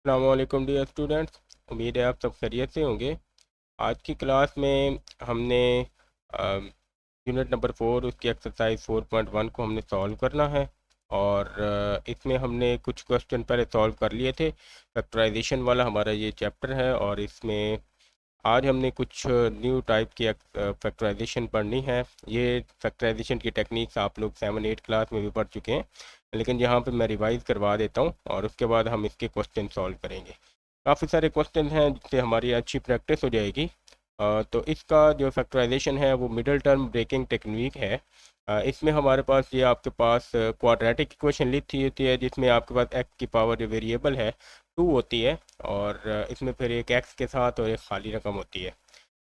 अस्सलामुअलैकुम dear students. उम्मीद है आप सब खैरियत से होंगे। आज की क्लास में हमने यूनिट नंबर 4 उसकी एक्सरसाइज 4.1 को हमने सॉल्व करना है। और इसमें हमने कुछ क्वेश्चन पहले सॉल्व कर लिए थे। फैक्टराइजेशन वाला हमारा ये चैप्टर है और इसमें आज हमने कुछ न्यू टाइप की फैक्टराइजेशन पढ़नी है। ये फैक्टराइजेशन की टेक्निक्स आप लोग 7-8 क्लास में भी पढ़ चुके हैं, लेकिन यहाँ पे मैं रिवाइज करवा देता हूँ और उसके बाद हम इसके क्वेश्चन सॉल्व करेंगे। काफ़ी सारे क्वेश्चन हैं जिससे हमारी अच्छी प्रैक्टिस हो जाएगी। तो इसका जो फैक्टराइजेशन है वो मिडल टर्म ब्रेकिंग टेक्निक है। इसमें हमारे पास ये आपके पास क्वाड्रेटिक इक्वेशन लिखी होती है जिसमें आपके पास एक्स की पावर जो वेरिएबल है 2 होती है, और इसमें फिर एक एक्स के साथ और एक खाली रकम होती है।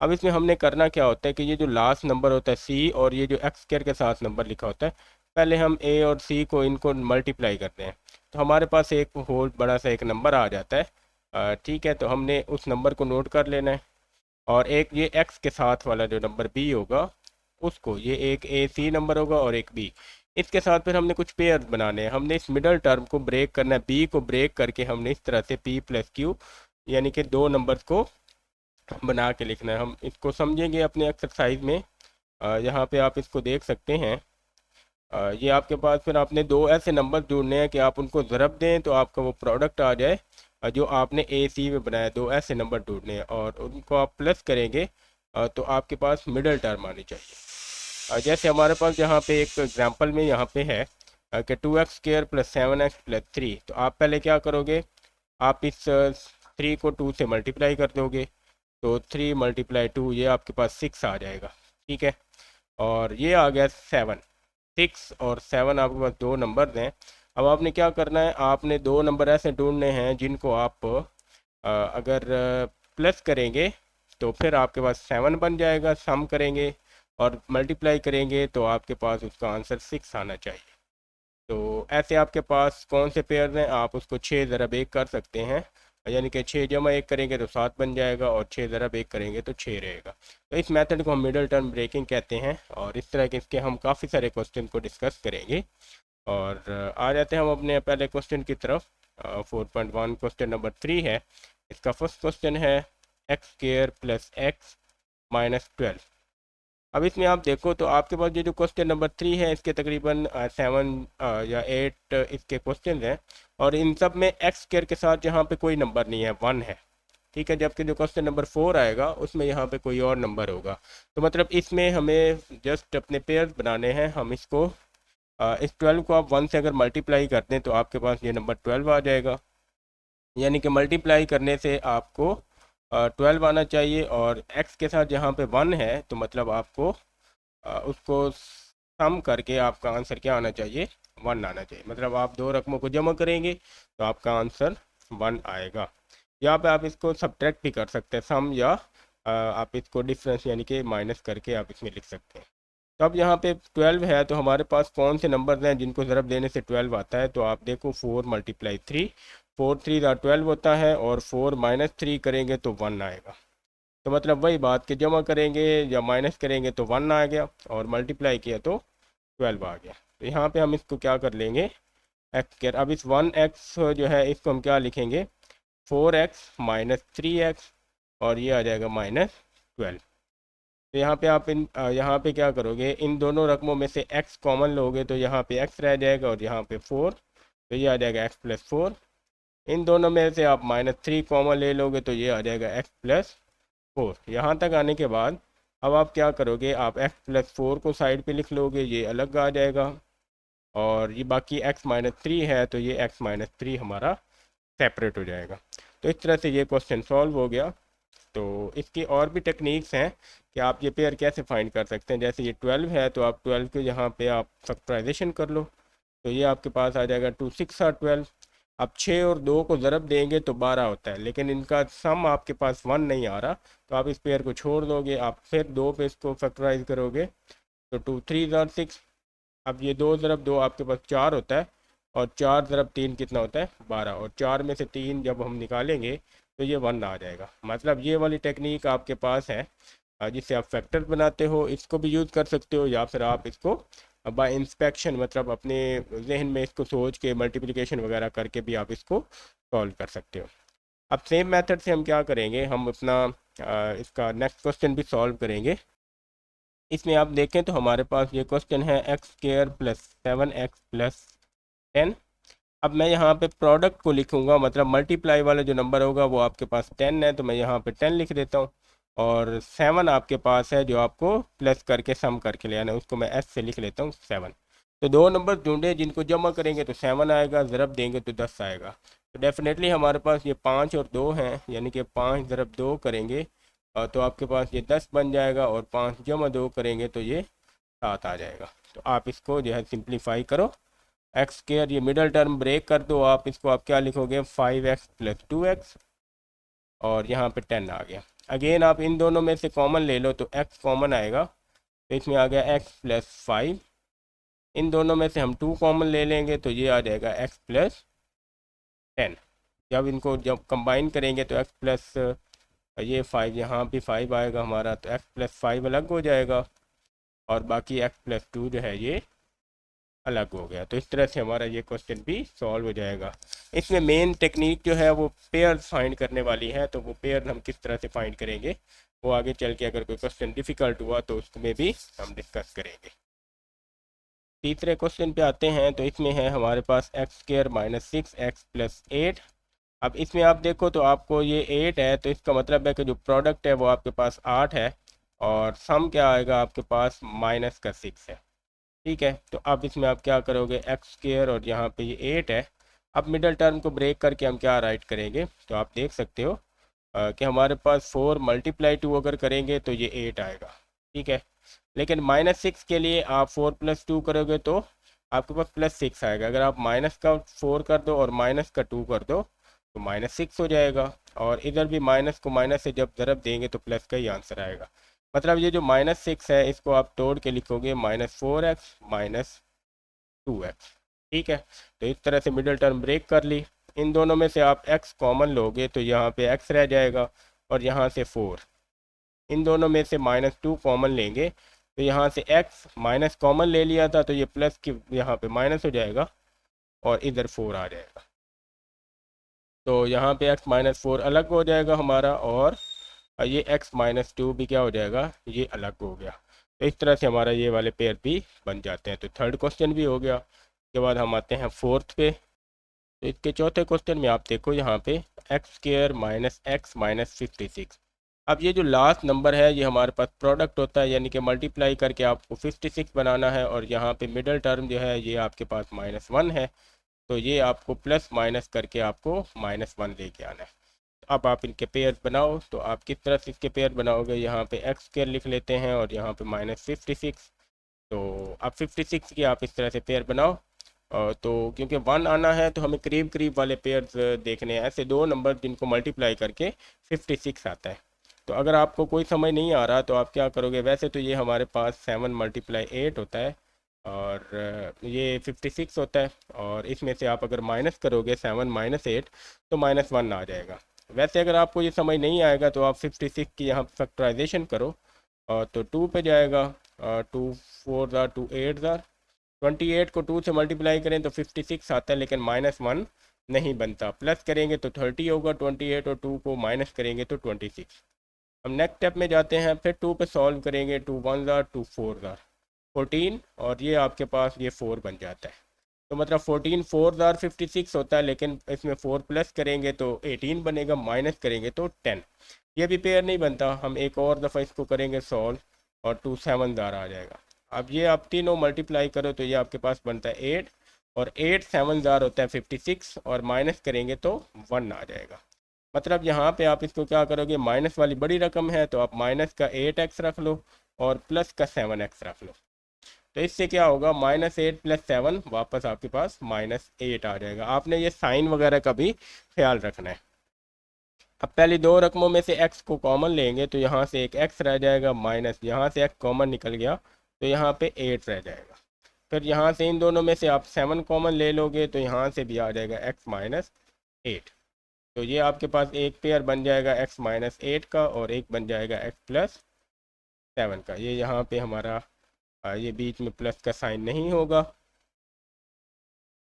अब इसमें हमने करना क्या होता है कि ये जो लास्ट नंबर होता है सी और ये जो एक्स स्क्वायर के साथ नंबर लिखा होता है, पहले हम ए और सी को इनको मल्टीप्लाई करते हैं तो हमारे पास एक होल बड़ा सा एक नंबर आ जाता है। ठीक है, तो हमने उस नंबर को नोट कर लेना है। और एक ये एक्स के साथ वाला जो नंबर बी होगा उसको, ये एक ए सी नंबर होगा और एक बी, इसके साथ फिर हमने कुछ पेयर बनाने हैं। हमने इस मिडल टर्म को ब्रेक करना है, बी को ब्रेक करके हमने इस तरह से पी प्लस क्यू यानी कि दो नंबर्स को बना के लिखना है। हम इसको समझेंगे अपने एक्सरसाइज में। यहाँ पे आप इसको देख सकते हैं। ये आपके पास फिर आपने दो ऐसे नंबर जोड़ने हैं कि आप उनको ज़रब दें तो आपका वो प्रोडक्ट आ जाए। जो आपने ए सी में बनाया, दो ऐसे नंबर जोड़ने हैं और उनको आप प्लस करेंगे तो आपके पास मिडल टर्म आनी चाहिए। जैसे हमारे पास यहाँ पे एक एग्जांपल में यहाँ पे है कि 2x² प्लस 7x+3। तो आप पहले क्या करोगे, आप इस 3 को 2 से मल्टीप्लाई कर दोगे तो 3 × 2 ये आपके पास 6 आ जाएगा। ठीक है, और ये आ गया 7। 6 और 7 आपके पास दो नंबर हैं। अब आपने क्या करना है, आपने दो नंबर ऐसे ढूंढने हैं जिनको आप अगर प्लस करेंगे तो फिर आपके पास 7 बन जाएगा, सम करेंगे और मल्टीप्लाई करेंगे तो आपके पास उसका आंसर 6 आना चाहिए। तो ऐसे आपके पास कौन से पेयर हैं, आप उसको 6 × 1 कर सकते हैं, यानी कि 6 × 1 करेंगे तो 7 बन जाएगा और 6 × 1 करेंगे तो 6 रहेगा। तो इस मेथड को हम मिडल टर्म ब्रेकिंग कहते हैं और इस तरह के इसके हम काफ़ी सारे क्वेश्चन को डिस्कस करेंगे। और आ जाते हैं हम अपने पहले क्वेश्चन की तरफ। 4.1 क्वेश्चन नंबर 3 है। इसका फर्स्ट क्वेश्चन है x² प्लस एक्स माइनस 12। अब इसमें आप देखो तो आपके पास ये जो क्वेश्चन नंबर 3 है इसके तकरीबन 7 या 8 इसके क्वेश्चन हैं और इन सब में x² के साथ यहाँ पे कोई नंबर नहीं है, 1 है। ठीक है, जबकि जो क्वेश्चन नंबर 4 आएगा उसमें यहाँ पे कोई और नंबर होगा। तो मतलब इसमें हमें जस्ट अपने पेयर्स बनाने हैं। हम इसको इस 12 को आप 1 से अगर मल्टीप्लाई करते हैं तो आपके पास ये नंबर 12 आ जाएगा। यानी कि मल्टीप्लाई करने से आपको 12 आना चाहिए और x के साथ यहाँ पे 1 है तो मतलब आपको उसको सम करके आपका आंसर क्या आना चाहिए, 1 आना चाहिए। मतलब आप दो रकमों को जमा करेंगे तो आपका आंसर 1 आएगा। यहाँ पे आप इसको सब्ट्रैक्ट भी कर सकते हैं, सम, या आप इसको डिफरेंस यानी कि माइनस करके आप इसमें लिख सकते हैं। तो अब यहाँ पे 12 है तो हमारे पास कौन से नंबर हैं जिनको ज़रब देने से 12 आता है, तो आप देखो 4 × 3, 4 3 12 होता है और 4 - 3 करेंगे तो 1 आएगा। तो मतलब वही बात कि जमा करेंगे या माइनस करेंगे तो 1 आ गया और मल्टीप्लाई किया तो 12 आ गया। तो यहाँ पे हम इसको क्या कर लेंगे, एक्स के, अब इस 1x जो है इसको हम क्या लिखेंगे, 4x - 3x और ये आ जाएगा -12। तो यहाँ पे आप यहाँ पे क्या करोगे, इन दोनों रकमों में से x कॉमन लोगे तो यहाँ पे x रह जाएगा और यहाँ पे 4, तो ये आ जाएगा x+4। इन दोनों में से आप -3 कॉमन ले लोगे तो ये आ जाएगा x+4। यहाँ तक आने के बाद अब आप क्या करोगे, आप x+4 को साइड पे लिख लोगे, ये अलग आ जाएगा। और ये बाकी x-3 है तो ये x-3 हमारा सेपरेट हो जाएगा। तो इस तरह से ये क्वेश्चन सॉल्व हो गया। तो इसकी और भी टेक्निक्स हैं कि आप ये पेयर कैसे फाइंड कर सकते हैं। जैसे ये 12 है तो आप 12 के यहाँ पे आप फैक्टराइजेशन कर लो तो ये आपके पास आ जाएगा 2 6 और 12। आप 6 और 2 को ज़रब देंगे तो 12 होता है, लेकिन इनका सम आपके पास 1 नहीं आ रहा तो आप इस पेयर को छोड़ दोगे, आप फिर 2 पे इसको फैक्टराइज करोगे तो 2 3 और 6। अब ये 2 ज़रब 2 आपके पास 4 होता है और 4 ज़रब 3 कितना होता है, 12, और 4 में से 3 जब हम निकालेंगे तो ये 1 आ जाएगा। मतलब ये वाली टेक्निक आपके पास है जिससे आप फैक्टर बनाते हो, इसको भी यूज़ कर सकते हो या फिर आप इसको बाय इंस्पेक्शन मतलब अपने जहन में इसको सोच के मल्टीप्लिकेशन वगैरह करके भी आप इसको सॉल्व कर सकते हो। अब सेम मेथड से हम क्या करेंगे, हम अपना इसका नेक्स्ट क्वेश्चन भी सॉल्व करेंगे। इसमें आप देखें तो हमारे पास ये क्वेश्चन है एक्स स्क्र प्लस 7x+10। अब मैं यहाँ पे प्रोडक्ट को लिखूंगा, मतलब मल्टीप्लाई वाला जो नंबर होगा वो आपके पास 10 है, तो मैं यहाँ पे 10 लिख देता हूँ। और 7 आपके पास है जो आपको प्लस करके सम करके ले आना है, उसको मैं एस से लिख लेता हूँ 7। तो दो नंबर ढूंढे जिनको जमा करेंगे तो 7 आएगा, ज़रब देंगे तो 10 आएगा। तो डेफिनेटली हमारे पास ये 5 और 2 हैं, यानी कि 5 ज़रब 2 करेंगे तो आपके पास ये 10 बन जाएगा, और 5 जमा 2 करेंगे तो ये 7 आ जाएगा। तो आप इसको जो है सिंप्लीफाई करो, एक्स स्क्र ये मिडल टर्म ब्रेक कर दो, आप इसको आप क्या लिखोगे 5x+2x, और यहाँ पे 10 आ गया। अगेन आप इन दोनों में से कॉमन ले लो तो x कॉमन आएगा, तो इसमें आ गया x+5। इन दोनों में से हम 2 कॉमन ले लेंगे तो ये आ जाएगा x+10। जब इनको जब कंबाइन करेंगे तो x प्लस ये 5, यहाँ भी 5 आएगा हमारा, तो x+5 अलग हो जाएगा, और बाकी x+2 जो है ये अलग हो गया। तो इस तरह से हमारा ये क्वेश्चन भी सॉल्व हो जाएगा। इसमें मेन टेक्निक जो है वो पेयर फाइंड करने वाली है, तो वो पेयर हम किस तरह से फाइंड करेंगे वो आगे चल के अगर कोई क्वेश्चन डिफ़िकल्ट हुआ तो उसमें भी हम डिस्कस करेंगे। तीसरे क्वेश्चन पे आते हैं, तो इसमें है हमारे पास x² - 6x+8। अब इसमें आप देखो तो आपको ये 8 है, तो इसका मतलब है कि जो प्रोडक्ट है वो आपके पास 8 है, और सम क्या आएगा आपके पास -6 है। ठीक है, तो अब इसमें आप क्या करोगे x² और यहाँ पे ये 8 है। अब मिडल टर्म को ब्रेक करके हम क्या राइट करेंगे, तो आप देख सकते हो कि हमारे पास 4 × 2 अगर करेंगे तो ये 8 आएगा। ठीक है, लेकिन -6 के लिए आप 4+2 करोगे तो आपके पास +6 आएगा। अगर आप माइनस का 4 कर दो और माइनस का 2 कर दो तो -6 हो जाएगा, और इधर भी माइनस को माइनस से जब ज़रब देंगे तो प्लस का ही आंसर आएगा। मतलब ये जो -6 है इसको आप तोड़ के लिखोगे -4x - 2x। ठीक है, तो इस तरह से मिडिल टर्म ब्रेक कर ली। इन दोनों में से आप x कॉमन लोगे तो यहाँ पे x रह जाएगा, और यहाँ से 4। इन दोनों में से -2 कॉमन लेंगे तो यहाँ से x माइनस कॉमन ले लिया था तो ये प्लस की यहाँ पे माइनस हो जाएगा, और इधर 4 आ जाएगा। तो यहाँ पे x-4 अलग हो जाएगा हमारा, और ये x-2 भी क्या हो जाएगा, ये अलग हो गया। तो इस तरह से हमारा ये वाले पेयर भी बन जाते हैं। तो थर्ड क्वेश्चन भी हो गया। उसके बाद हम आते हैं फोर्थ पे। तो इसके चौथे क्वेश्चन में आप देखो यहाँ पे x² - x - 56। अब ये जो लास्ट नंबर है ये हमारे पास प्रोडक्ट होता है, यानी कि मल्टीप्लाई करके आपको 56 बनाना है, और यहाँ पे मिडल टर्म जो है ये आपके पास -1 है, तो ये आपको प्लस माइनस करके आपको -1 लेके आना है। अब आप इनके पेयर बनाओ, तो आप किस तरह से इसके पेयर बनाओगे, यहाँ पे x² लिख लेते हैं और यहाँ पे -56। तो अब 56 की आप इस तरह से पेयर बनाओ। तो क्योंकि 1 आना है तो हमें करीब करीब वाले पेयर्स देखने हैं, ऐसे दो नंबर जिनको मल्टीप्लाई करके 56 आता है। तो अगर आपको कोई समझ नहीं आ रहा तो आप क्या करोगे, वैसे तो ये हमारे पास 7 × 8 होता है, और ये 56 होता है, और इसमें से आप अगर माइनस करोगे 7 - 8 तो -1 आ जाएगा। वैसे अगर आपको ये समझ नहीं आएगा तो आप 56 की यहाँ फैक्टराइजेशन करो, तो 2 पे जाएगा, 2 4 ज़ार 2 8 ज़ार 28 को 2 से मल्टीप्लाई करें तो 56 आता है, लेकिन -1 नहीं बनता। प्लस करेंगे तो 30 होगा 28, और 2 को माइनस करेंगे तो 26। हम नेक्स्ट स्टेप में जाते हैं, फिर 2 पे सॉल्व करेंगे, 2 1 ज़ार 2 4 ज़ार 14, और ये आपके पास ये 4 बन जाता है। तो मतलब 14 4 ज़ार 56 होता है, लेकिन इसमें 4 प्लस करेंगे तो 18 बनेगा, माइनस करेंगे तो 10। ये भी पेयर नहीं बनता, हम एक और दफ़ा इसको करेंगे सॉल्व, और 2 7 ज़ार आ जाएगा। अब ये आप तीनों मल्टीप्लाई करो तो ये आपके पास बनता है 8, और 8 7 ज़ार होता है 56, और माइनस करेंगे तो 1 आ जाएगा। मतलब यहाँ पे आप इसको क्या करोगे, माइनस वाली बड़ी रकम है तो आप माइनस का 8x रख लो, और प्लस का 7x रख लो। तो इससे क्या होगा, -8 + 7 वापस आपके पास -8 आ जाएगा। आपने ये साइन वगैरह का भी ख्याल रखना है। अब पहली दो रकमों में से x को कॉमन लेंगे तो यहाँ से एक x रह जाएगा, माइनस यहाँ से x कॉमन निकल गया तो यहाँ पे 8 रह जाएगा। फिर यहाँ से इन दोनों में से आप 7 कॉमन ले लोगे तो यहाँ से भी आ जाएगा x - 8। तो ये आपके पास एक पेयर बन जाएगा x - 8 का, और एक बन जाएगा x + 7 का। ये यहाँ पे हमारा ये बीच में प्लस का साइन नहीं होगा।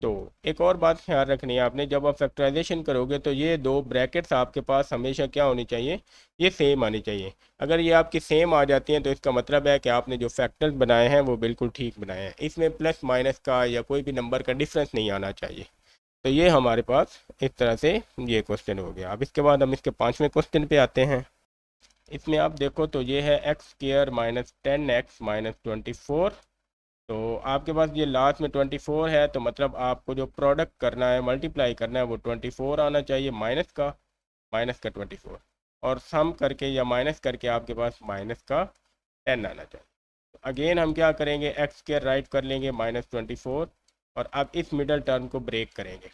तो एक और बात ख्याल रखनी है आपने, जब आप फैक्टराइजेशन करोगे तो ये दो ब्रैकेट्स आपके पास हमेशा क्या होनी चाहिए, ये सेम आनी चाहिए। अगर ये आपकी सेम आ जाती हैं तो इसका मतलब है कि आपने जो फैक्टर्स बनाए हैं वो बिल्कुल ठीक बनाए हैं, इसमें प्लस माइनस का या कोई भी नंबर का डिफरेंस नहीं आना चाहिए। तो ये हमारे पास इस तरह से ये क्वेश्चन हो गया। अब इसके बाद हम इसके 5वें क्वेश्चन पे आते हैं। इसमें आप देखो तो ये है एक्स स्क्र माइनस 10x-24। तो आपके पास ये लास्ट में 24 है, तो मतलब आपको जो प्रोडक्ट करना है, मल्टीप्लाई करना है, वो 24 आना चाहिए माइनस का 24, और सम करके या माइनस करके आपके पास माइनस का 10 आना चाहिए। तो अगेन हम क्या करेंगे, एक्स स्क्र राइट कर लेंगे -24, और अब इस मिडल टर्म को ब्रेक करेंगे।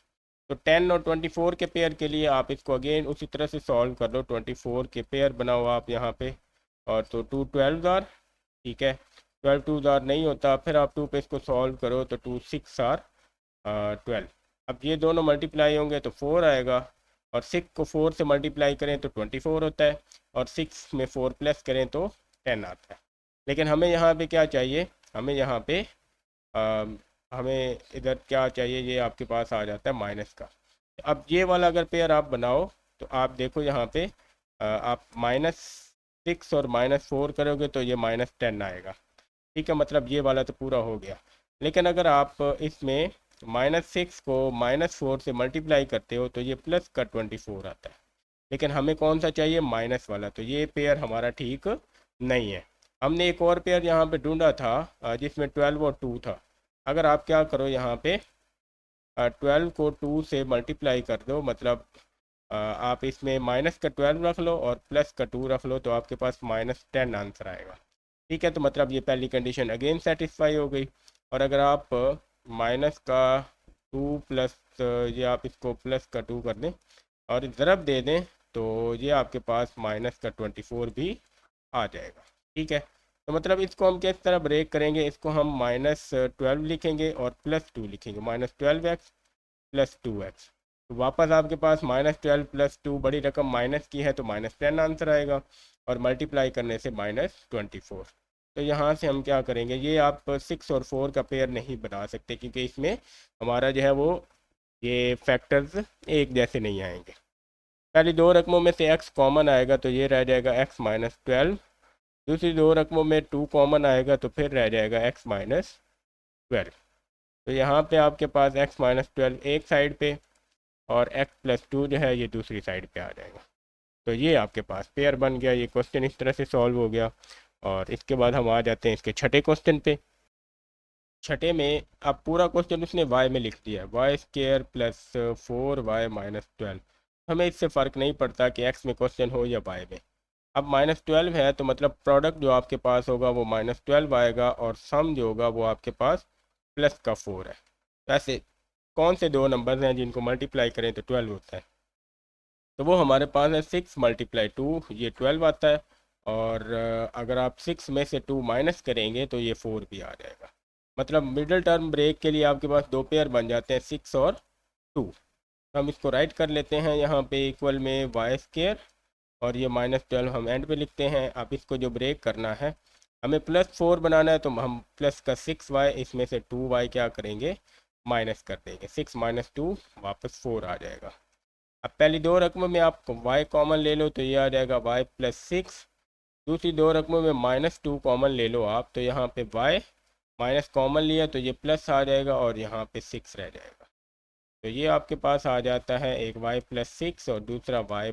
तो 10 और 24 के पेयर के लिए आप इसको अगेन उसी तरह से सॉल्व कर लो। 24 के पेयर बनाओ आप यहाँ पे, और तो 2 12 आर, ठीक है। 12 2 आर नहीं होता, फिर आप 2 पे इसको सॉल्व करो तो 2 6 आर 12। अब ये दोनों मल्टीप्लाई होंगे तो 4 आएगा, और 6 को 4 से मल्टीप्लाई करें तो 24 होता है, और 6 में 4 प्लस करें तो 10 आता है। लेकिन हमें यहाँ पे क्या चाहिए, हमें यहाँ पे हमें इधर क्या चाहिए, ये आपके पास आ जाता है माइनस का। अब ये वाला अगर पेयर आप बनाओ तो आप देखो यहाँ पे आप -6 और -4 करोगे तो ये -10 आएगा, ठीक है। मतलब ये वाला तो पूरा हो गया। लेकिन अगर आप इसमें -6 को -4 से मल्टीप्लाई करते हो तो ये प्लस का 24 आता है। लेकिन हमें कौन सा चाहिए, माइनस वाला, तो ये पेयर हमारा ठीक नहीं है। हमने एक और पेयर यहाँ पे ढूंढा था जिसमें 12 और 2 था। अगर आप क्या करो यहाँ पे 12 को 2 से मल्टीप्लाई कर दो, मतलब आप इसमें माइनस का 12 रख लो और प्लस का 2 रख लो, तो आपके पास -10 आंसर आएगा, ठीक है। तो मतलब ये पहली कंडीशन अगेन सेटिस्फाई हो गई। और अगर आप माइनस का 2 प्लस ये आप इसको प्लस का 2 कर दें और ज़रब दे दें तो ये आपके पास -24 भी आ जाएगा, ठीक है। तो मतलब इसको हम किस तरह ब्रेक करेंगे, इसको हम -12 लिखेंगे और +2 लिखेंगे, -12x + 2x। तो वापस आपके पास -12 + 2 बड़ी रकम माइनस की है तो -10 आंसर आएगा, और मल्टीप्लाई करने से -24। तो यहाँ से हम क्या करेंगे, ये आप 6 और 4 का पेयर नहीं बना सकते क्योंकि इसमें हमारा जो है वो ये फैक्टर्स एक जैसे नहीं आएंगे। पहली दो रकमों में से x कॉमन आएगा तो ये रह जाएगा x-12। दूसरी दो रकमों में 2 कॉमन आएगा तो फिर रह जाएगा x-12। तो यहाँ पे आपके पास x-12 एक साइड पे और x+2 जो है ये दूसरी साइड पे आ जाएगा। तो ये आपके पास पेयर बन गया। ये क्वेश्चन इस तरह से सॉल्व हो गया। और इसके बाद हम आ जाते हैं इसके छठे क्वेश्चन पे। छठे में अब पूरा क्वेश्चन उसने y में लिख दिया, y² + 4y-12। हमें इससे फ़र्क नहीं पड़ता कि x में क्वेश्चन हो या y में। अब -12 है तो मतलब प्रोडक्ट जो आपके पास होगा वो -12 आएगा, और सम जो होगा वो आपके पास प्लस का 4 है। वैसे कौन से दो नंबर हैं जिनको मल्टीप्लाई करें तो 12 होता है, तो वो हमारे पास है 6 × 2, ये 12 आता है। और अगर आप 6 में से 2 माइनस करेंगे तो ये 4 भी आ जाएगा। मतलब मिडिल टर्म ब्रेक के लिए आपके पास दो पेयर बन जाते हैं, 6 और 2। हम इसको राइट कर लेते हैं यहाँ पे इक्वल में y², और ये -12 हम एंड पे लिखते हैं। अब इसको जो ब्रेक करना है, हमें +4 बनाना है, तो हम प्लस का 6y, इसमें से 2y क्या करेंगे, माइनस कर देंगे। 6 - 2 वापस 4 आ जाएगा। अब पहली दो रकमों में आप y कॉमन ले लो तो ये आ जाएगा y + 6। दूसरी दो रकमों में -2 कॉमन ले लो आप, तो यहाँ पे y माइनस कॉमन लिया तो ये प्लस आ जाएगा, और यहाँ पे 6 रह जाएगा। तो ये आपके पास आ जाता है एक y + 6 और दूसरा y -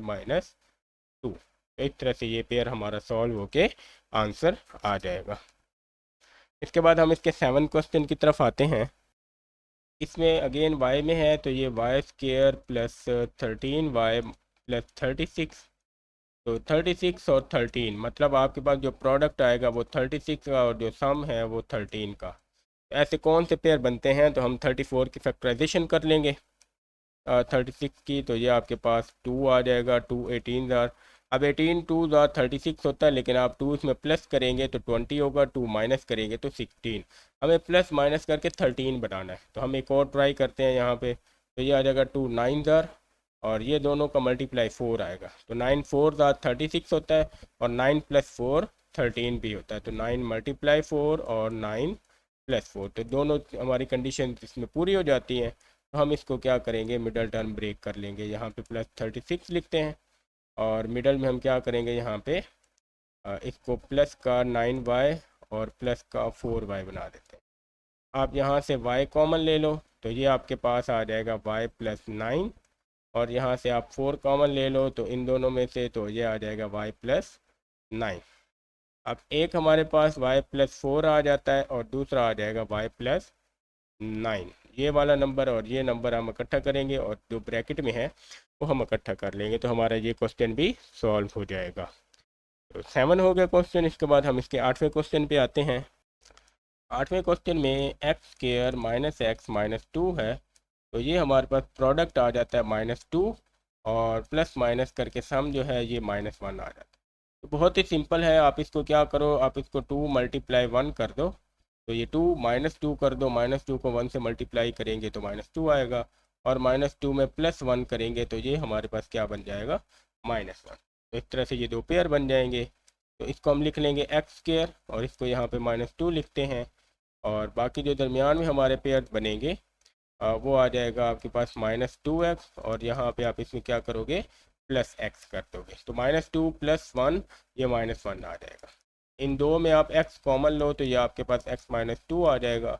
2। तो इस तरह से ये पेयर हमारा सॉल्व होके आंसर आ जाएगा। इसके बाद हम इसके 7 क्वेश्चन की तरफ आते हैं। इसमें अगेन y में है तो ये y² + 13y + 36। तो 36 और 13 मतलब आपके पास जो प्रोडक्ट आएगा वो 36 का, और जो सम है वो 13 का। ऐसे कौन से पेयर बनते हैं, तो हम 34 की फैक्टराइजेशन कर लेंगे 36 की। तो ये आपके पास 2 आ जाएगा, 2 18 आर। अब 18 2 36 होता है, लेकिन आप 2 इसमें प्लस करेंगे तो 20 होगा, 2 माइनस करेंगे तो 16। हमें प्लस माइनस करके 13 बनाना है, तो हम एक और ट्राई करते हैं यहाँ पे। तो ये आ जाएगा 2 9 आर, और ये दोनों का मल्टीप्लाई 4 आएगा, तो 9 4 36 होता है, और 9 + 4 13 भी होता है। तो 9 × 4 और 9 +4। तो दोनों हमारी कंडीशन इसमें पूरी हो जाती हैं। तो हम इसको क्या करेंगे, मिडल टर्म ब्रेक कर लेंगे। यहाँ पे +36 लिखते हैं और मिडल में हम क्या करेंगे, यहाँ पे इसको प्लस का 9y और प्लस का 4y बना देते हैं। आप यहाँ से y कॉमन ले लो तो ये आपके पास आ जाएगा y + 9, और यहाँ से आप 4 कॉमन ले लो तो इन दोनों में से तो ये आ जाएगा y + 9। अब एक हमारे पास y + 4 आ जाता है और दूसरा आ जाएगा y + 9। ये वाला नंबर और ये नंबर हम इकट्ठा करेंगे और जो ब्रैकेट में है वो हम इकट्ठा कर लेंगे, तो हमारा ये क्वेश्चन भी सॉल्व हो जाएगा। तो 7 हो गया क्वेश्चन। इसके बाद हम इसके 8वें क्वेश्चन पे आते हैं। 8वें क्वेश्चन में x² - x - 2 है। तो ये हमारे पास प्रोडक्ट आ जाता है -2 और प्लस माइनस करके सम जो है ये -1 आ जाता है। तो बहुत ही सिंपल है, आप इसको क्या करो, आप इसको 2 × 1 कर दो। तो ये 2 -2 कर दो, -2 को 1 से मल्टीप्लाई करेंगे तो -2 आएगा, और -2 में +1 करेंगे तो ये हमारे पास क्या बन जाएगा, -1। तो इस तरह से ये दो पेयर बन जाएंगे। तो इसको हम लिख लेंगे x² और इसको यहाँ पे -2 लिखते हैं, और बाकी जो दरमियान में हमारे पेयर बनेंगे वो आ जाएगा आपके पास -2x, और यहाँ पे आप इसमें क्या करोगे, +x कर दोगे। तो -2 + 1 ये -1 आ जाएगा। इन दो में आप x कॉमन लो तो ये आपके पास x - 2 आ जाएगा।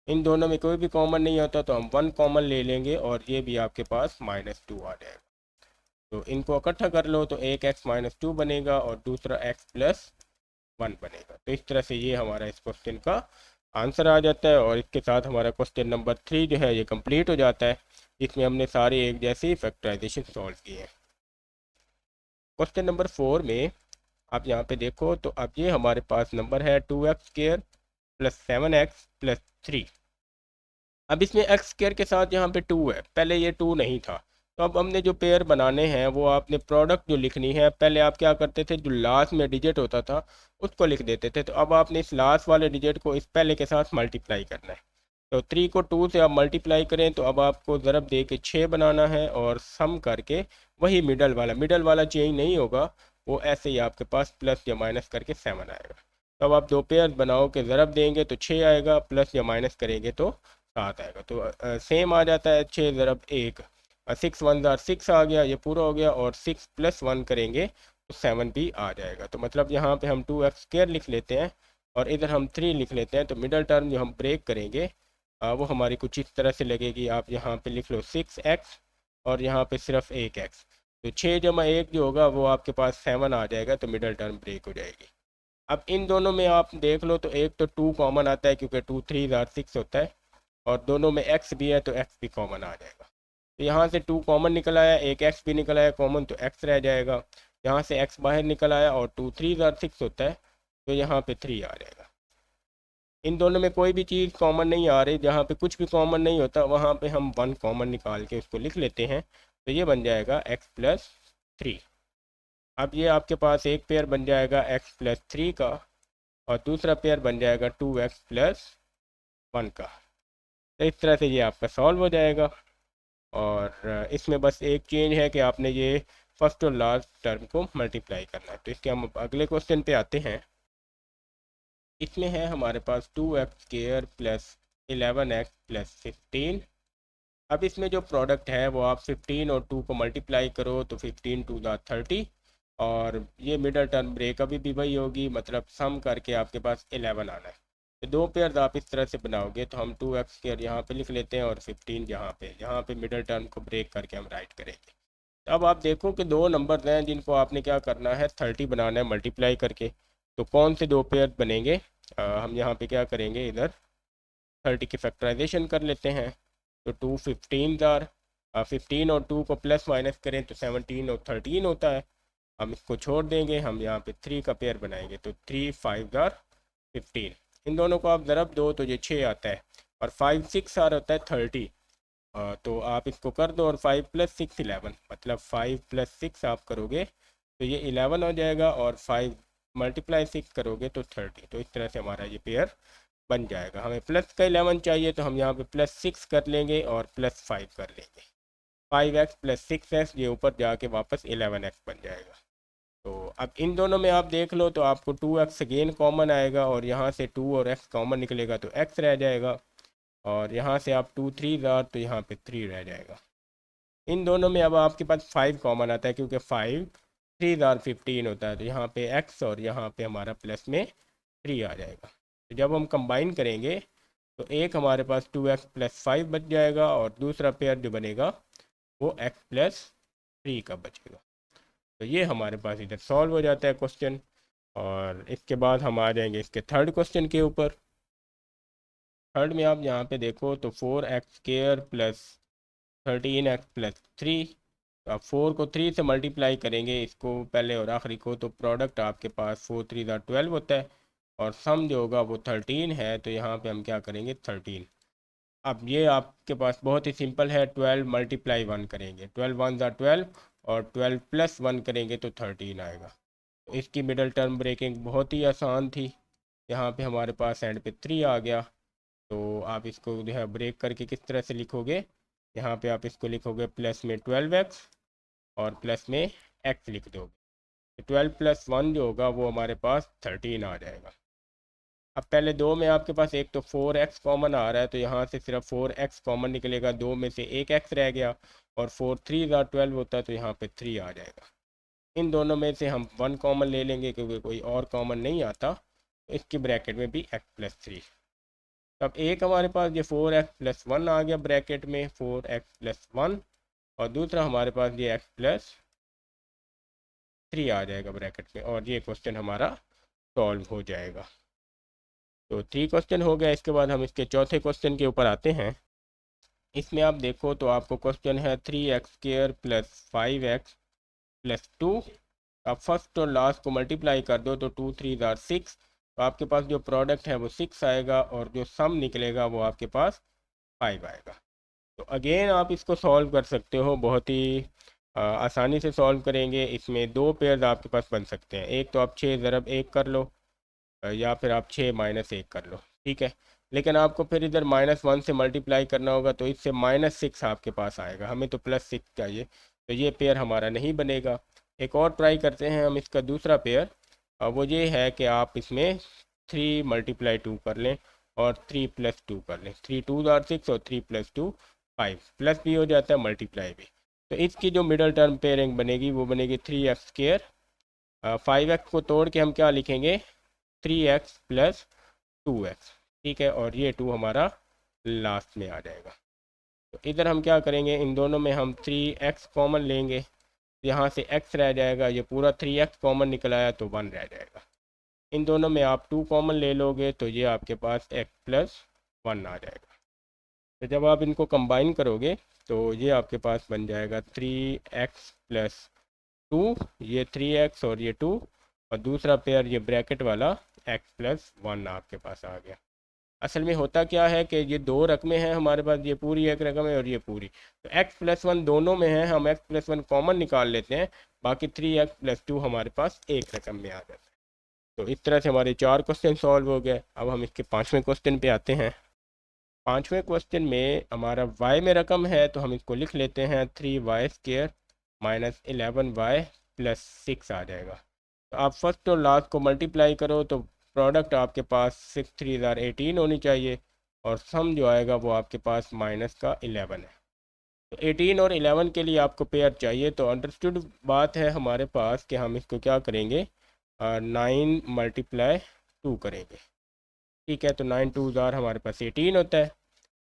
इन दोनों में कोई भी कॉमन नहीं होता तो हम 1 कॉमन ले लेंगे और ये भी आपके पास -2 आ जाएगा। तो इनको इकट्ठा कर लो तो एक x - 2 बनेगा और दूसरा x + 1 बनेगा। तो इस तरह से ये हमारा इस क्वेश्चन का आंसर आ जाता है, और इसके साथ हमारा क्वेश्चन नंबर 3 जो है ये कंप्लीट हो जाता है, जिसमें हमने सारे एक जैसे फैक्टराइजेशन सॉल्व किए हैं। क्वेश्चन नंबर 4 में आप यहाँ पे देखो तो अब ये हमारे पास नंबर है 2x² + 7x + 3। अब इसमें x² के साथ यहाँ पे 2 है, पहले ये 2 नहीं था। तो अब हमने जो पेयर बनाने हैं वो आपने प्रोडक्ट जो लिखनी है, पहले आप क्या करते थे, जो लास्ट में डिजिट होता था उसको लिख देते थे। तो अब आपने इस लास्ट वाले डिजिट को इस पहले के साथ मल्टीप्लाई करना है। तो 3 को 2 से आप मल्टीप्लाई करें तो अब आपको ज़रब दे के 6 बनाना है, और सम करके वही मिडल वाला चेंज नहीं होगा, वो ऐसे ही आपके पास प्लस या माइनस करके 7 आएगा। तो अब आप दो पेयर बनाओ के ज़रब देंगे तो 6 आएगा, प्लस या माइनस करेंगे तो 7 आएगा। तो सेम आ जाता है 6 ज़रब 1, 6 1 ज़ार 6 आ गया, ये पूरा हो गया, और 6 + 1 करेंगे तो 7 भी आ जाएगा। तो मतलब यहाँ पे हम 2x² लिख लेते हैं और इधर हम 3 लिख लेते हैं। तो मिडल टर्म जो हम ब्रेक करेंगे वो हमारी कुछ इस तरह से लगेगी। आप यहाँ पे लिख लो 6x और यहाँ पे सिर्फ 1x। तो 6 + 1 जो होगा वो आपके पास 7 आ जाएगा, तो मिडल टर्म ब्रेक हो जाएगी। अब इन दोनों में आप देख लो तो एक तो 2 कॉमन आता है क्योंकि 2 3 ज़ार 6 होता है, और दोनों में x भी है तो x भी कॉमन आ जाएगा। तो यहाँ से 2 कॉमन निकल आया, एक x भी निकल आया कॉमन, तो x रह जाएगा। यहाँ से x बाहर निकल आया और 2 3 ज़ार 6 होता है, तो यहाँ पे 3 आ जाएगा। इन दोनों में कोई भी चीज़ कॉमन नहीं आ रही, जहाँ पे कुछ भी कॉमन नहीं होता वहाँ पे हम 1 कॉमन निकाल के उसको लिख लेते हैं। तो ये बन जाएगा x + 3। अब ये आपके पास एक पेयर बन जाएगा x + 3 का, और दूसरा पेयर बन जाएगा 2x + 1 का। तो इस तरह से ये आपका सॉल्व हो जाएगा, और इसमें बस एक चेंज है कि आपने ये फर्स्ट और लास्ट टर्म को मल्टीप्लाई करना है। तो इसके हम अगले क्वेश्चन पे आते हैं। इसमें है हमारे पास 2x² + 11x + 15। अब इसमें जो प्रोडक्ट है वो आप 15 और 2 को मल्टीप्लाई करो तो 15 2 ज़ार 30, और ये मिडल टर्म ब्रेक अभी भी वही होगी, मतलब सम करके आपके पास 11 आना है। तो दो पेयर आप इस तरह से बनाओगे, तो हम 2x² यहाँ पे लिख लेते हैं और 15 यहाँ पे मिडल टर्म को ब्रेक करके हम राइट करेंगे। तो अब आप देखो कि दो नंबर हैं जिनको आपने क्या करना है, 30 बनाना है मल्टीप्लाई करके। तो कौन से दो पेयर बनेंगे, हम यहाँ पे क्या करेंगे, इधर 30 की फैक्टराइजेशन कर लेते हैं। तो 2 15 ज़ार 15 और 2 को प्लस माइनस करें तो 17 और 13 होता है। हम इसको छोड़ देंगे, हम यहाँ पे 3 का पेयर बनाएंगे। तो 3 5 ज़ार 15, इन दोनों को आप ज़रब दो तो ये 6 आता है, और 5 6 आर होता है 30। तो आप इसको कर दो, और 5 + 6 11, मतलब 5 + 6 आप करोगे तो ये 11 हो जाएगा, और 5 × 6 करोगे तो 30। तो इस तरह से हमारा ये पेयर बन जाएगा। हमें प्लस का 11 चाहिए तो हम यहाँ पे +6 कर लेंगे और +5 कर लेंगे। 5x + 6x ये ऊपर जाके वापस 11x बन जाएगा। तो अब इन दोनों में आप देख लो तो आपको 2x अगेन कॉमन आएगा और यहाँ से 2 और x कॉमन निकलेगा तो x रह जाएगा, और यहाँ से आप 2 3 ज़ार तो यहाँ पे 3 रह जाएगा। इन दोनों में अब आपके पास 5 कॉमन आता है क्योंकि 5 3 ज़ार 15 होता है, तो यहाँ पे x और यहाँ पे हमारा प्लस में 3 आ जाएगा। तो जब हम कंबाइन करेंगे तो एक हमारे पास 2x प्लस 5 बच जाएगा और दूसरा पेयर जो बनेगा वो x प्लस 3 का बचेगा। तो ये हमारे पास इधर सॉल्व हो जाता है क्वेश्चन। और इसके बाद हम आ जाएंगे इसके थर्ड क्वेश्चन के ऊपर। थर्ड में आप यहाँ पे देखो तो 4x square plus 13x plus 3। तो आप 4 को 3 से मल्टीप्लाई करेंगे, इसको पहले और आखिरी को, तो प्रोडक्ट आपके पास 4 3 12 होता है और सम जो होगा वो 13 है। तो यहाँ पे हम क्या करेंगे 13। अब ये आपके पास बहुत ही सिंपल है, 12 मल्टीप्लाई 1 करेंगे, 12 1 12 और 12 प्लस 1 करेंगे तो 13 आएगा। तो इसकी मिडल टर्म ब्रेकिंग बहुत ही आसान थी। यहाँ पे हमारे पास एंड पे 3 आ गया, तो आप इसको जो है ब्रेक करके किस तरह से लिखोगे, यहाँ पे आप इसको लिखोगे प्लस में 12x और प्लस में x लिख दोगे, तो 12 प्लस 1 जो होगा वो हमारे पास 13 आ जाएगा। अब पहले दो में आपके पास एक तो 4x कॉमन आ रहा है, तो यहाँ से सिर्फ 4x कॉमन निकलेगा, दो में से एक x रह गया, और 4 3 12 होता है तो यहाँ पे 3 आ जाएगा। इन दोनों में से हम 1 कॉमन ले लेंगे क्योंकि कोई और कॉमन नहीं आता, तो इसकी ब्रैकेट में भी x प्लस 3। अब एक हमारे पास ये 4x प्लस 1 आ गया ब्रैकेट में, 4x प्लस 1, और दूसरा हमारे पास ये x प्लस 3 आ जाएगा ब्रैकेट में, और ये क्वेश्चन हमारा सॉल्व हो जाएगा। तो 3 क्वेश्चन हो गया। इसके बाद हम इसके चौथे क्वेश्चन के ऊपर आते हैं। इसमें आप देखो तो आपको क्वेश्चन है 3x square plus 5x plus 2। आप फर्स्ट और लास्ट को मल्टीप्लाई कर दो तो 2 3 6, तो आपके पास जो प्रोडक्ट है वो 6 आएगा और जो सम निकलेगा वो आपके पास 5 आएगा। तो अगेन आप इसको सॉल्व कर सकते हो, बहुत ही आसानी से सॉल्व करेंगे। इसमें दो पेयर्स आपके पास बन सकते हैं, एक तो आप 6 ज़रब 1 कर लो, या फिर आप 6 माइनस 1 कर लो, ठीक है। लेकिन आपको फिर इधर -1 से मल्टीप्लाई करना होगा, तो इससे -6 आपके पास आएगा, हमें तो +6 चाहिए, तो ये पेयर हमारा नहीं बनेगा। एक और ट्राई करते हैं हम इसका दूसरा पेयर, वो ये है कि आप इसमें 3 × 2 कर लें और 3 + 2 कर लें, 3 2 6 और 3 + 2 5, प्लस भी हो जाता है मल्टीप्लाई भी। तो इसकी जो मिडल टर्म पेयरिंग बनेगी वो बनेगी 3x स्क्वायर, 5x को तोड़ के हम क्या लिखेंगे 3x + 2x, ठीक है, और ये 2 हमारा लास्ट में आ जाएगा। तो इधर हम क्या करेंगे, इन दोनों में हम 3x कॉमन लेंगे, यहाँ से x रह जाएगा, ये पूरा 3x कॉमन निकल आया तो 1 रह जाएगा। इन दोनों में आप 2 कॉमन ले लोगे तो ये आपके पास x + 1 आ जाएगा। तो जब आप इनको कंबाइन करोगे तो ये आपके पास बन जाएगा 3x + 2, ये 3x और ये 2, और दूसरा पेयर ये ब्रैकेट वाला x + 1 आपके पास आ गया। असल में होता क्या है कि ये दो रकमें हैं हमारे पास, ये पूरी एक रकम है और ये पूरी, तो x + 1 दोनों में है, हम x + 1 कॉमन निकाल लेते हैं, बाकी 3x + 2 हमारे पास एक रकम में आ जाता है। तो इस तरह से हमारे 4 क्वेश्चन सॉल्व हो गए। अब हम इसके 5वें क्वेश्चन पे आते हैं। 5वें क्वेश्चन में हमारा y में रकम है, तो हम इसको लिख लेते हैं 3y² - 11y + 6 आ जाएगा। तो आप फर्स्ट और लास्ट को मल्टीप्लाई करो तो प्रोडक्ट आपके पास 6 3 18 होनी चाहिए, और सम जो आएगा वो आपके पास -11 है। तो 18 और 11 के लिए आपको पेयर चाहिए, तो अंडरस्टूड बात है हमारे पास कि हम इसको क्या करेंगे 9 × 2 करेंगे, ठीक है। तो 9 2 हमारे पास 18 होता है,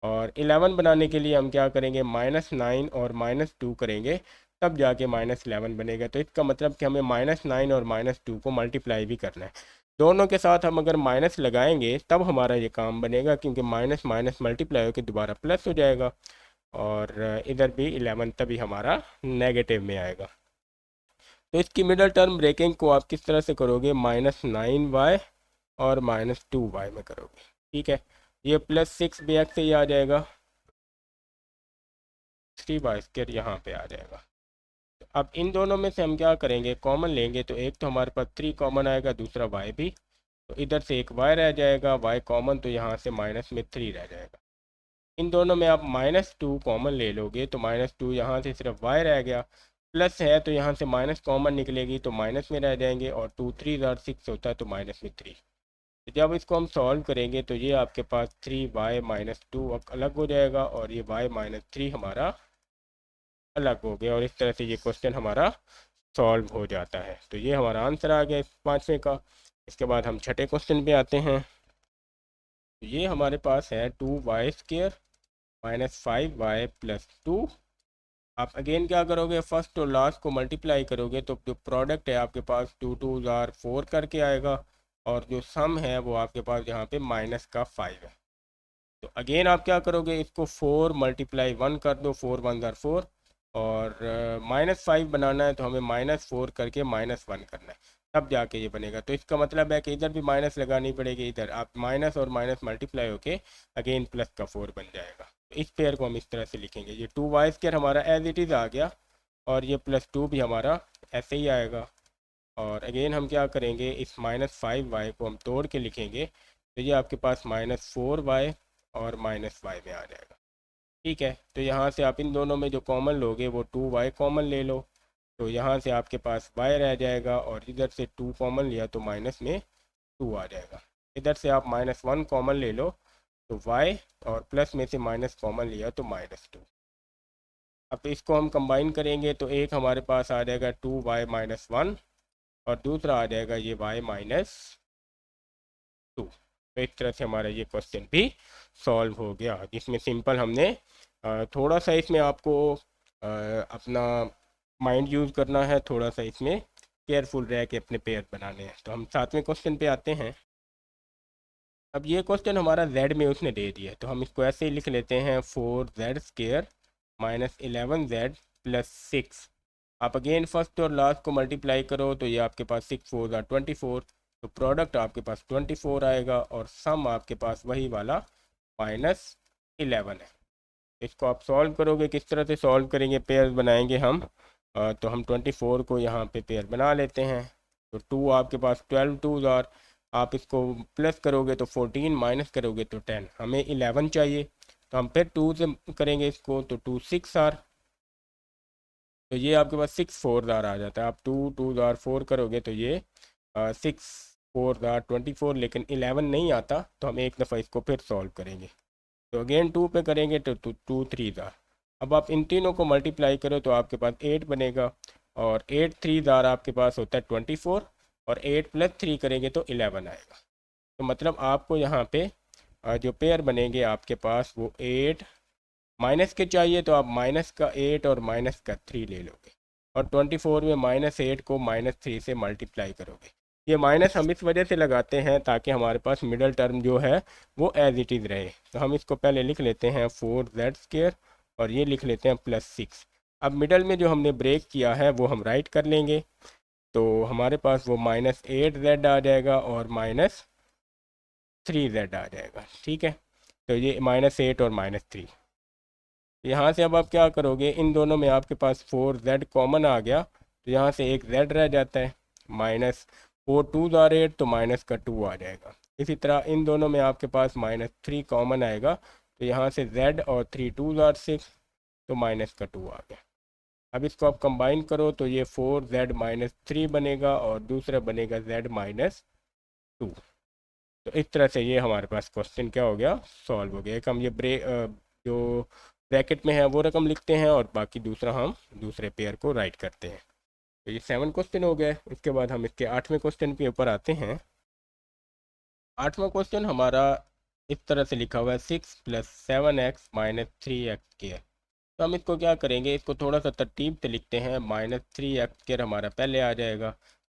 और 11 बनाने के लिए हम क्या करेंगे -9 और -2 करेंगे, तब जाके -11 बनेगा। तो इसका मतलब कि हमें -9 और -2 को मल्टीप्लाई भी करना है। दोनों के साथ हम अगर माइनस लगाएंगे तब हमारा ये काम बनेगा, क्योंकि माइनस माइनस मल्टीप्लाई होकर दोबारा प्लस हो जाएगा, और इधर भी 11 तभी हमारा नेगेटिव में आएगा। तो इसकी मिडल टर्म ब्रेकिंग को आप किस तरह से करोगे, -9y और -2y में करोगे, ठीक है। ये +6 भी x से ही आ जाएगा, 3y² यहाँ पे आ जाएगा। तो अब इन दोनों में से हम क्या करेंगे कॉमन लेंगे, तो एक तो हमारे पास 3 कॉमन आएगा, दूसरा y भी, तो इधर से एक y रह जाएगा, y कॉमन, तो यहाँ से -3 रह जाएगा। इन दोनों में आप -2 कॉमन ले लोगे तो -2 यहाँ से सिर्फ y रह गया, प्लस है तो यहाँ से माइनस कॉमन निकलेगी तो माइनस में रह जाएंगे, और 2 3 6 होता है तो -3। तो जब इसको हम सॉल्व करेंगे तो ये आपके पास 3y-2 अलग हो जाएगा, और ये y-3 हमारा अलग हो गया, और इस तरह से ये क्वेश्चन हमारा सॉल्व हो जाता है। तो ये हमारा आंसर आ गया इस पाँचवें का। इसके बाद हम छठे क्वेश्चन पे आते हैं। तो ये हमारे पास है 2y² -5y+2। आप अगेन क्या करोगे, फर्स्ट और लास्ट को मल्टीप्लाई करोगे तो जो प्रोडक्ट है आपके पास 2 2 4 करके आएगा, और जो सम है वो आपके पास यहाँ पे -5 है। तो अगेन आप क्या करोगे, इसको 4 × 1 कर दो, 4 1 4, और -5 बनाना है तो हमें -4 करके -1 करना है, तब जाके ये बनेगा। तो इसका मतलब है कि इधर भी माइनस लगानी पड़ेगी, इधर आप माइनस और माइनस मल्टीप्लाई होके अगेन प्लस का 4 बन जाएगा। तो इस पेयर को हम इस तरह से लिखेंगे, ये 2y² हमारा एज इट इज़ आ गया, और ये +2 भी हमारा ऐसे ही आएगा। और अगेन हम क्या करेंगे, इस -5y को हम तोड़ के लिखेंगे, तो ये आपके पास -4y और -y में आ जाएगा। ठीक है, तो यहाँ से आप इन दोनों में जो कॉमन लोगे वो 2y कॉमन ले लो, तो यहाँ से आपके पास y रह जाएगा, और इधर से 2 कॉमन लिया तो माइनस में 2 आ जाएगा। इधर से आप -1 कॉमन ले लो तो y, और प्लस में से माइनस कॉमन लिया तो -2। अब इसको हम कंबाइन करेंगे तो एक हमारे पास आ जाएगा 2y-1, और दूसरा आ जाएगा ये y-2। तो इस तरह से हमारा ये क्वेश्चन भी सॉल्व हो गया, जिसमें सिंपल हमने थोड़ा सा इसमें आपको अपना माइंड यूज़ करना है, थोड़ा सा इसमें केयरफुल रह के अपने पेयर बनाने हैं। तो हम सातवें क्वेश्चन पे आते हैं। अब ये क्वेश्चन हमारा z में उसने दे दिया है, तो हम इसको ऐसे ही लिख लेते हैं, 4z² -11z+6। आप अगेन फर्स्ट और लास्ट को मल्टीप्लाई करो तो ये आपके पास 6 4 24, तो प्रोडक्ट आपके पास 24 आएगा, और सम आपके पास वही वाला -11 है। इसको आप सॉल्व करोगे, किस तरह से सॉल्व करेंगे, पेयर बनाएंगे हम। तो हम 24 को यहाँ पे पेयर बना लेते हैं। तो 2 आपके पास 12 2 आप इसको प्लस करोगे तो 14, माइनस करोगे तो 10, हमें 11 चाहिए, तो हम फिर 2 से करेंगे इसको, तो 2 6 तो ये आपके पास 6 4 आ जाता है। आप 2 2 4 करोगे तो ये 6 4 24, लेकिन 11 नहीं आता, तो हम एक दफ़ा इसको फिर सॉल्व करेंगे। तो अगेन 2 पे करेंगे तो 2 3 अब आप इन तीनों को मल्टीप्लाई करो तो आपके पास 8 बनेगा, और 8 3 आपके पास होता है 24, और 8 + 3 करेंगे तो 11 आएगा। तो मतलब आपको यहाँ पे जो पेयर बनेंगे आपके पास वो 8 माइनस के चाहिए, तो आप माइनस का 8 और माइनस का 3 ले लोगे, और 24 में -8 को -3 से मल्टीप्लाई करोगे। ये माइनस हम इस वजह से लगाते हैं ताकि हमारे पास मिडल टर्म जो है वो एज इट इज़ रहे। तो हम इसको पहले लिख लेते हैं 4z², और ये लिख लेते हैं +6। अब मिडल में जो हमने ब्रेक किया है वो हम राइट कर लेंगे, तो हमारे पास वो -8z आ जाएगा और -3z आ जाएगा। ठीक है, तो ये -8 और -3। यहाँ से अब आप क्या करोगे, इन दोनों में आपके पास 4z कॉमन आ गया, तो यहाँ से एक z रह जाता है, -4 2 8, तो माइनस का 2 आ जाएगा। इसी तरह इन दोनों में आपके पास -3 कॉमन आएगा, तो यहाँ से z और 3 2 6, तो माइनस का 2 आ गया। अब इसको आप कंबाइन करो तो ये 4z-3 बनेगा, और दूसरा बनेगा z-2। तो इस तरह से ये हमारे पास क्वेश्चन क्या हो गया, सॉल्व हो गया। एक हम ये जो ब्रैकेट में है वो रकम लिखते हैं, और बाकी दूसरा हम दूसरे पेयर को राइट करते हैं। तो ये 7 क्वेश्चन हो गए। इसके बाद हम इसके 8वें क्वेश्चन के ऊपर आते हैं। 8वां क्वेश्चन हमारा इस तरह से लिखा हुआ है, 6 + 7x - 3x²। तो हम इसको क्या करेंगे, इसको थोड़ा सा तरतीब से लिखते हैं। -3x² हमारा पहले आ जाएगा,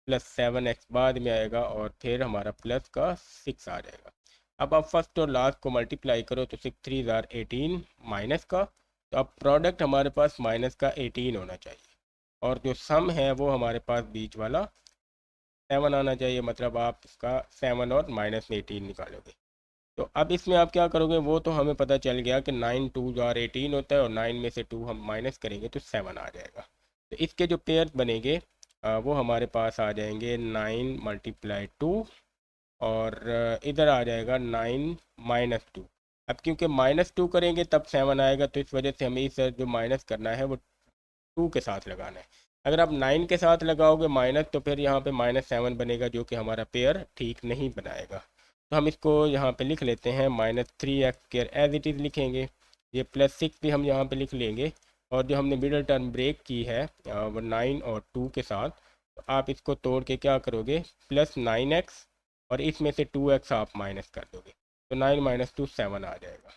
+7x बाद में आएगा, और फिर हमारा प्लस का 6 आ जाएगा। अब आप फर्स्ट और लास्ट को मल्टीप्लाई करो तो 6 3 18 माइनस का, तो अब प्रोडक्ट हमारे पास माइनस का 18 होना चाहिए, और जो सम है वो हमारे पास बीच वाला 7 आना चाहिए। मतलब आप इसका 7 और -18 निकालोगे। तो अब इसमें आप क्या करोगे, वो तो हमें पता चल गया कि 9 2 18 होता है, और 9 में से 2 हम माइनस करेंगे तो 7 आ जाएगा। तो इसके जो पेयर बनेंगे वो हमारे पास आ जाएंगे 9 × 2, और इधर आ जाएगा 9 -2। अब क्योंकि -2 करेंगे तब 7 आएगा, तो इस वजह से हमें इस जो माइनस करना है वो 2 के साथ लगाना है। अगर आप 9 के साथ लगाओगे माइनस, तो फिर यहाँ पे -7 बनेगा, जो कि हमारा पेयर ठीक नहीं बनाएगा। तो हम इसको यहाँ पे लिख लेते हैं, -3x² एज इट इज़ लिखेंगे। ये +6 भी हम यहाँ पे लिख लेंगे। और जो हमने मिडल टर्म ब्रेक की है 9 और 2 के साथ, तो आप इसको तोड़ के क्या करोगे, +9x, और इसमें से 2x आप माइनस कर दोगे, तो 9 - 2 7 आ जाएगा।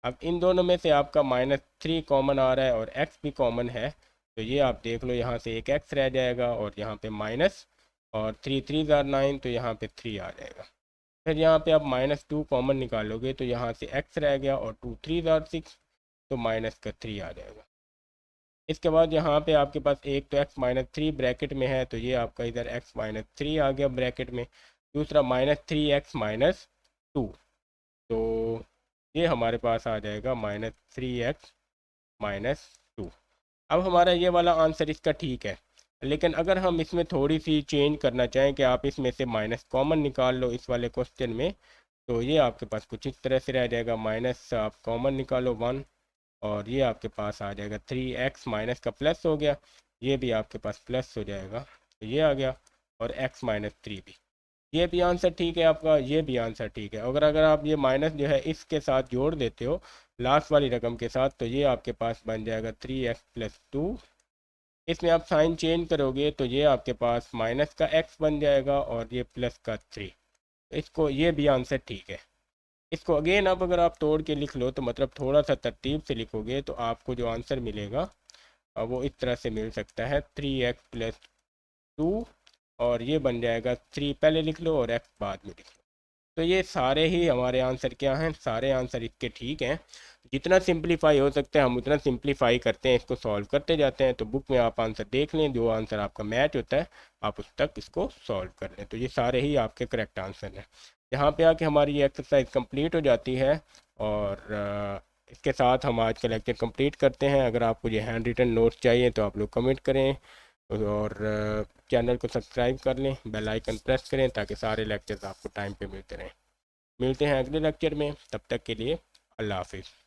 अब इन दोनों में से आपका -3 कॉमन आ रहा है और x भी कॉमन है, तो ये आप देख लो, यहाँ से एक x रह जाएगा और यहाँ पे माइनस, और 3 3 ज़ार 9, तो यहाँ पे 3 आ जाएगा। फिर यहाँ पे आप -2 कॉमन निकालोगे, तो यहाँ से x रह गया, और 2 3 ज़ार 6, तो -3 आ जाएगा। इसके बाद यहाँ पे आपके पास एक तो x - 3 ब्रैकेट में है, तो ये आपका इधर x - 3 आ गया ब्रैकेट में। दूसरा -3x - 2, तो ये हमारे पास आ जाएगा -3x - 2। अब हमारा ये वाला आंसर इसका ठीक है, लेकिन अगर हम इसमें थोड़ी सी चेंज करना चाहें कि आप इसमें से माइनस कॉमन निकाल लो इस वाले क्वेश्चन में, तो ये आपके पास कुछ इस तरह से रह जाएगा, माइनस आप कॉमन निकालो 1, और ये आपके पास आ जाएगा 3x, माइनस का प्लस हो गया, ये भी आपके पास प्लस हो जाएगा, तो ये आ गया, और x - 3 भी। ये भी आंसर ठीक है आपका, ये भी आंसर ठीक है। अगर अगर आप ये माइनस जो है इसके साथ जोड़ देते हो लास्ट वाली रकम के साथ, तो ये आपके पास बन जाएगा 3x + 2। इसमें आप साइन चेंज करोगे, तो ये आपके पास माइनस का x बन जाएगा और ये प्लस का 3। इसको, ये भी आंसर ठीक है। इसको अगेन अब अगर आप तोड़ के लिख लो, तो मतलब थोड़ा सा तरतीब से लिखोगे, तो आपको जो आंसर मिलेगा वो इस तरह से मिल सकता है, 3x + 2, और ये बन जाएगा 3 पहले लिख लो और x बाद में लिख लो। तो ये सारे ही हमारे आंसर क्या हैं, सारे आंसर इसके ठीक हैं। जितना सिंपलीफाई हो सकता है हम उतना सिंपलीफाई करते हैं, इसको सॉल्व करते जाते हैं। तो बुक में आप आंसर देख लें, जो आंसर आपका मैच होता है आप उस तक इसको सॉल्व कर लें। तो ये सारे ही आपके करेक्ट आंसर हैं। यहाँ पे आके हमारी ये एक्सरसाइज कंप्लीट हो जाती है, और इसके साथ हम आज का लेक्चर कंप्लीट करते हैं। अगर आपको ये हैंड रिटन नोट्स चाहिए तो आप लोग कमेंट करें, और चैनल को सब्सक्राइब कर लें, बेल आइकन प्रेस करें, ताकि सारे लेक्चर्स आपको टाइम पे मिलते रहें। मिलते हैं अगले लेक्चर में, तब तक के लिए अल्लाह हाफिज़।